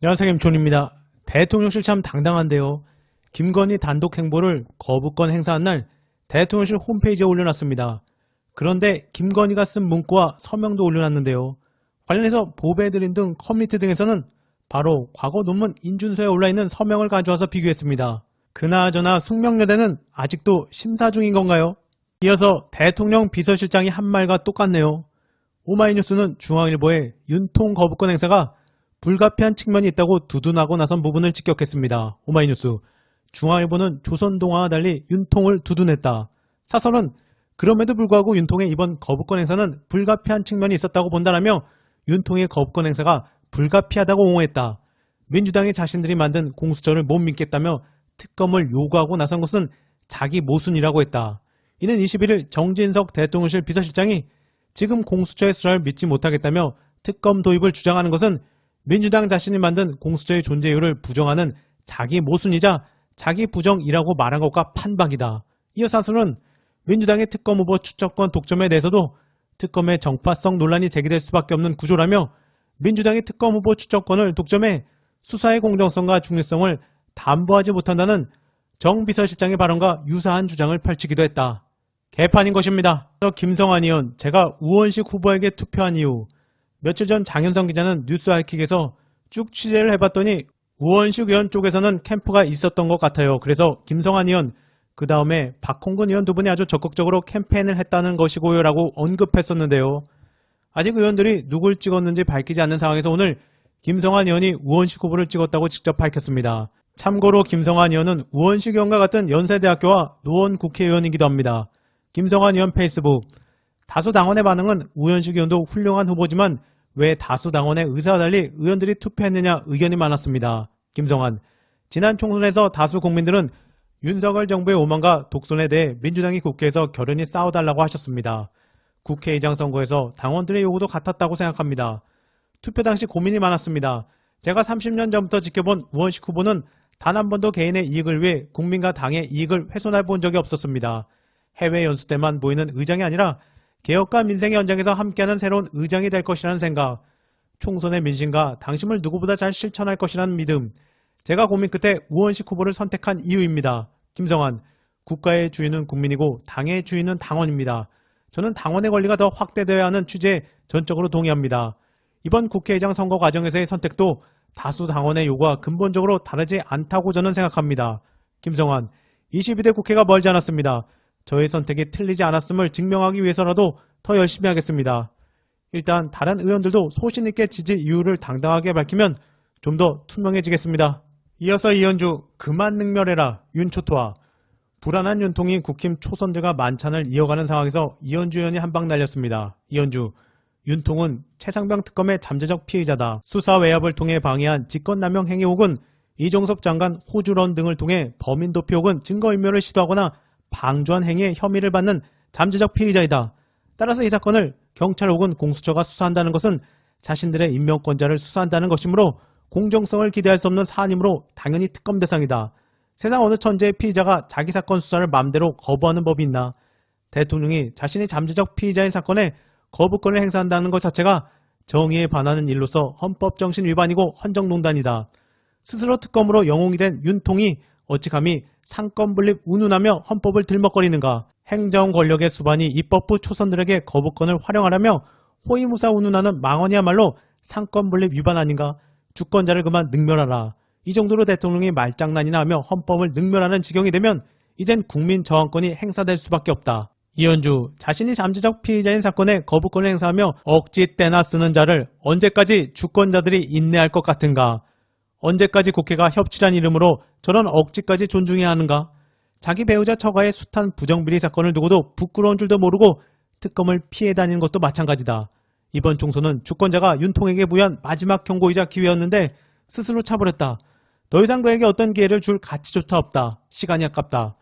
안녕하세요, 김촌입니다. 대통령실 참 당당한데요. 김건희 단독 행보를 거부권 행사한 날 대통령실 홈페이지에 올려놨습니다. 그런데 김건희가 쓴 문구와 서명도 올려놨는데요. 관련해서 보배드림 등 커뮤니티 등에서는 바로 과거 논문 인준서에 올라있는 서명을 가져와서 비교했습니다. 그나저나 숙명여대는 아직도 심사 중인 건가요? 이어서 대통령 비서실장이 한 말과 똑같네요. 오마이뉴스는 중앙일보에 윤통 거부권 행사가 불가피한 측면이 있다고 두둔하고 나선 부분을 직격했습니다. 오마이뉴스, 중앙일보는 조선동아와 달리 윤통을 두둔했다. 사설은 그럼에도 불구하고 윤통의 이번 거부권 행사는 불가피한 측면이 있었다고 본다라며 윤통의 거부권 행사가 불가피하다고 옹호했다. 민주당이 자신들이 만든 공수처를 못 믿겠다며 특검을 요구하고 나선 것은 자기 모순이라고 했다. 이는 21일 정진석 대통령실 비서실장이 지금 공수처의 수사를 믿지 못하겠다며 특검 도입을 주장하는 것은 민주당 자신이 만든 공수처의 존재 이유를 부정하는 자기 모순이자 자기 부정이라고 말한 것과 판박이다. 이어 사설은 민주당의 특검 후보 추천권 독점에 대해서도 특검의 정파성 논란이 제기될 수밖에 없는 구조라며 민주당이 특검 후보 추천권을 독점해 수사의 공정성과 중립성을 담보하지 못한다는 정 비서실장의 발언과 유사한 주장을 펼치기도 했다. 개판인 것입니다. 김성환 의원, 제가 우원식 후보에게 투표한 이유. 며칠 전 장윤성 기자는 뉴스알킥에서 쭉 취재를 해봤더니 우원식 의원 쪽에서는 캠프가 있었던 것 같아요. 그래서 김성환 의원, 그 다음에 박홍근 의원 두 분이 아주 적극적으로 캠페인을 했다는 것이고요 라고 언급했었는데요. 아직 의원들이 누굴 찍었는지 밝히지 않는 상황에서 오늘 김성환 의원이 우원식 후보를 찍었다고 직접 밝혔습니다. 참고로 김성환 의원은 우원식 의원과 같은 연세대학교와 노원 국회의원이기도 합니다. 김성환 의원 페이스북, 다수 당원의 반응은 우원식 의원도 훌륭한 후보지만 왜 다수 당원의 의사와 달리 의원들이 투표했느냐 의견이 많았습니다. 김성환, 지난 총선에서 다수 국민들은 윤석열 정부의 오만과 독선에 대해 민주당이 국회에서 결연히 싸워달라고 하셨습니다. 국회의장 선거에서 당원들의 요구도 같았다고 생각합니다. 투표 당시 고민이 많았습니다. 제가 30년 전부터 지켜본 우원식 후보는 단 한 번도 개인의 이익을 위해 국민과 당의 이익을 훼손해 본 적이 없었습니다. 해외 연수 때만 보이는 의장이 아니라 개혁과 민생의 현장에서 함께하는 새로운 의장이 될 것이라는 생각, 총선의 민심과 당심을 누구보다 잘 실천할 것이라는 믿음, 제가 고민 끝에 우원식 후보를 선택한 이유입니다. 김성환, 국가의 주인은 국민이고 당의 주인은 당원입니다. 저는 당원의 권리가 더 확대되어야 하는 취지에 전적으로 동의합니다. 이번 국회의장 선거 과정에서의 선택도 다수 당원의 요구와 근본적으로 다르지 않다고 저는 생각합니다. 김성환, 22대 국회가 멀지 않았습니다. 저의 선택이 틀리지 않았음을 증명하기 위해서라도 더 열심히 하겠습니다. 일단 다른 의원들도 소신있게 지지 이유를 당당하게 밝히면 좀 더 투명해지겠습니다. 이어서 이현주, 그만 능멸해라 윤초토화. 불안한 윤통이 국힘 초선들과 만찬을 이어가는 상황에서 이현주 의원이 한 방 날렸습니다. 이현주, 윤통은 최상병 특검의 잠재적 피의자다. 수사 외압을 통해 방해한 직권남용 행위 혹은 이종섭 장관 호주론 등을 통해 범인 도피 혹은 증거인멸을 시도하거나 방조한 행위의 혐의를 받는 잠재적 피의자이다. 따라서 이 사건을 경찰 혹은 공수처가 수사한다는 것은 자신들의 임명권자를 수사한다는 것이므로 공정성을 기대할 수 없는 사안이므로 당연히 특검 대상이다. 세상 어느 천재의 피의자가 자기 사건 수사를 마음대로 거부하는 법이 있나. 대통령이 자신이 잠재적 피의자인 사건에 거부권을 행사한다는 것 자체가 정의에 반하는 일로서 헌법정신 위반이고 헌정농단이다. 스스로 특검으로 영웅이 된 윤통이 어찌 감히 상권분립 운운하며 헌법을 들먹거리는가. 행정 권력의 수반이 입법부 초선들에게 거부권을 활용하라며 호위무사 운운하는 망언이야말로 상권분립 위반 아닌가. 주권자를 그만 능멸하라. 이 정도로 대통령이 말장난이나 하며 헌법을 능멸하는 지경이 되면 이젠 국민 저항권이 행사될 수밖에 없다. 이현주, 자신이 잠재적 피의자인 사건에 거부권을 행사하며 억지 때나 쓰는 자를 언제까지 주권자들이 인내할 것 같은가. 언제까지 국회가 협치란 이름으로 저런 억지까지 존중해야 하는가. 자기 배우자 처가의 숱한 부정비리 사건을 두고도 부끄러운 줄도 모르고 특검을 피해 다니는 것도 마찬가지다. 이번 총선은 주권자가 윤통에게 부여한 마지막 경고이자 기회였는데 스스로 차버렸다. 더 이상 그에게 어떤 기회를 줄 가치조차 없다. 시간이 아깝다.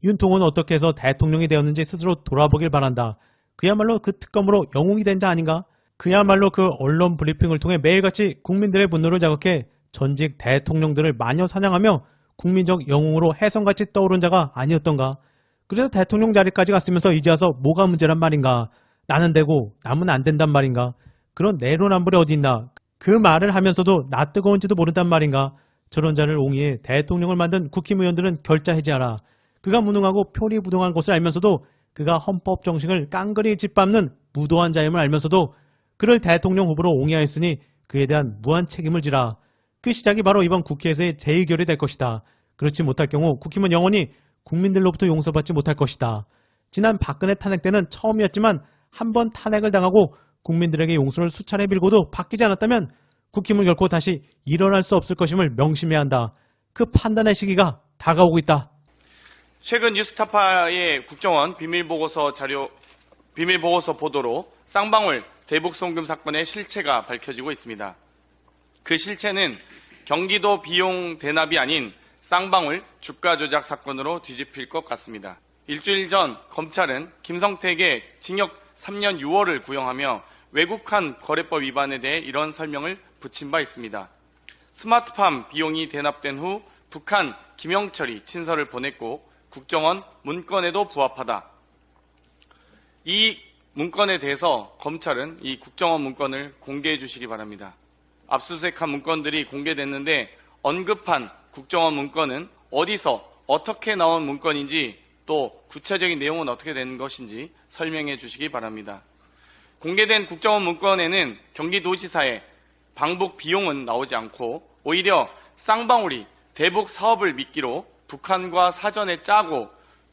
윤통은 어떻게 해서 대통령이 되었는지 스스로 돌아보길 바란다. 그야말로 그 특검으로 영웅이 된 자 아닌가? 그야말로 그 언론 브리핑을 통해 매일같이 국민들의 분노를 자극해 전직 대통령들을 마녀 사냥하며 국민적 영웅으로 혜성같이 떠오른 자가 아니었던가? 그래서 대통령 자리까지 갔으면서 이제 와서 뭐가 문제란 말인가? 나는 되고 남은 안 된단 말인가? 그런 내로남불이 어디 있나? 그 말을 하면서도 나 뜨거운지도 모른단 말인가. 저런 자를 옹이해 대통령을 만든 국힘의원들은 결자 해제하라. 그가 무능하고 표리부동한 것을 알면서도 그가 헌법 정신을 깡그리 짓밟는 무도한 자임을 알면서도 그를 대통령 후보로 옹이하였으니 그에 대한 무한 책임을 지라. 그 시작이 바로 이번 국회에서의 재의결이 될 것이다. 그렇지 못할 경우 국힘은 영원히 국민들로부터 용서받지 못할 것이다. 지난 박근혜 탄핵 때는 처음이었지만 한 번 탄핵을 당하고 국민들에게 용서를 수차례 빌고도 바뀌지 않았다면 국힘은 결코 다시 일어날 수 없을 것임을 명심해야 한다. 그 판단의 시기가 다가오고 있다. 최근 뉴스타파의 국정원 비밀보고서 보도로 쌍방울 대북송금 사건의 실체가 밝혀지고 있습니다. 그 실체는 경기도 비용 대납이 아닌 쌍방울 주가 조작 사건으로 뒤집힐 것 같습니다. 일주일 전 검찰은 김성택의 징역 3년 6월을 구형하며 외국환 거래법 위반에 대해 이런 설명을 붙인 바 있습니다. 스마트팜 비용이 대납된 후 북한 김영철이 친서를 보냈고 국정원 문건에도 부합하다. 이 문건에 대해서 검찰은 이 국정원 문건을 공개해 주시기 바랍니다. 압수수색한 문건들이 공개됐는데 언급한 국정원 문건은 어디서 어떻게 나온 문건인지 또 구체적인 내용은 어떻게 된 것인지 설명해 주시기 바랍니다. 공개된 국정원 문건에는 경기도지사의 방북 비용은 나오지 않고 오히려 쌍방울이 대북 사업을 미끼로 북한과 사전에 짜고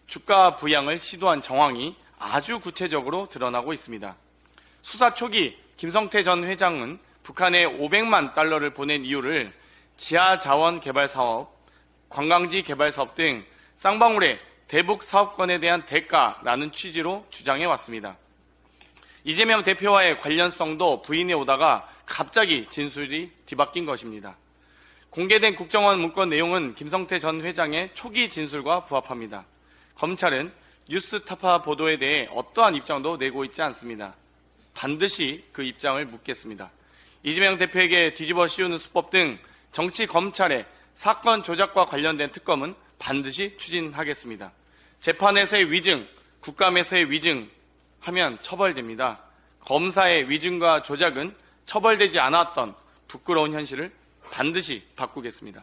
주가 부양을 시도한 정황이 아주 구체적으로 드러나고 있습니다. 수사 초기 김성태 전 회장은 북한에 500만 달러를 보낸 이유를 지하자원 개발 사업, 관광지 개발 사업 등 쌍방울의 대북 사업권에 대한 대가라는 취지로 주장해 왔습니다. 이재명 대표와의 관련성도 부인해 오다가 갑자기 진술이 뒤바뀐 것입니다. 공개된 국정원 문건 내용은 김성태 전 회장의 초기 진술과 부합합니다. 검찰은 뉴스타파 보도에 대해 어떠한 입장도 내고 있지 않습니다. 반드시 그 입장을 묻겠습니다. 이재명 대표에게 뒤집어 씌우는 수법 등 정치 검찰의 사건 조작과 관련된 특검은 반드시 추진하겠습니다. 재판에서의 위증, 국감에서의 위증 하면 처벌됩니다. 검사의 위증과 조작은 처벌되지 않았던 부끄러운 현실을 반드시 바꾸겠습니다.